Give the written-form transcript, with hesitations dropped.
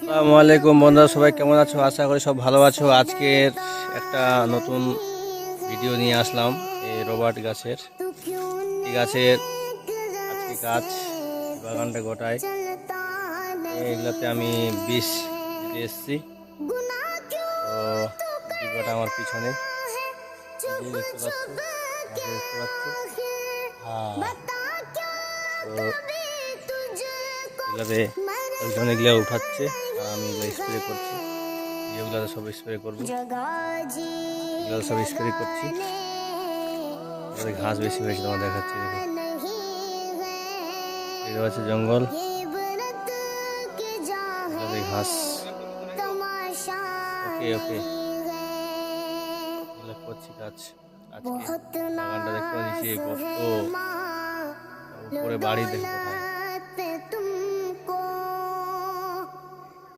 আসসালামু আলাইকুম বন্ধুরা, সবাই কেমন আছো? আশা করি সব ভালো আছো। আজকের একটা নতুন ভিডিও নিয়ে আসলাম এই রবার্ট গাছের। এই গাছের আজকে গাছ বাগানটা গোটায় এইগুলাতে আমি বিষ দিতে এসেছি। তো ডিব্বাটা আমার পিছনে এই যে দেখতে পাচ্ছ, গাছে দেখতে পাচ্ছ। হ্যাঁ, তো এগুলাতে একজন এগুলা উঠাচ্ছে আর আমি এগুলো স্প্রে করছি। যেগুলো সব স্প্রে করবো, এগুলো সব স্প্রে করছি। এখানে ঘাস বেশি হয়েছে, তোমার দেখাচ্ছি। দেখো, এটা হচ্ছে জঙ্গল, এগুলোতে ঘাস। ওকে ওকে, এগুলো করছি কাজ। আজকে বাগানটা দেখতে পাচ্ছি গর্ত, উপরে বাড়ি দেখো কোথায়।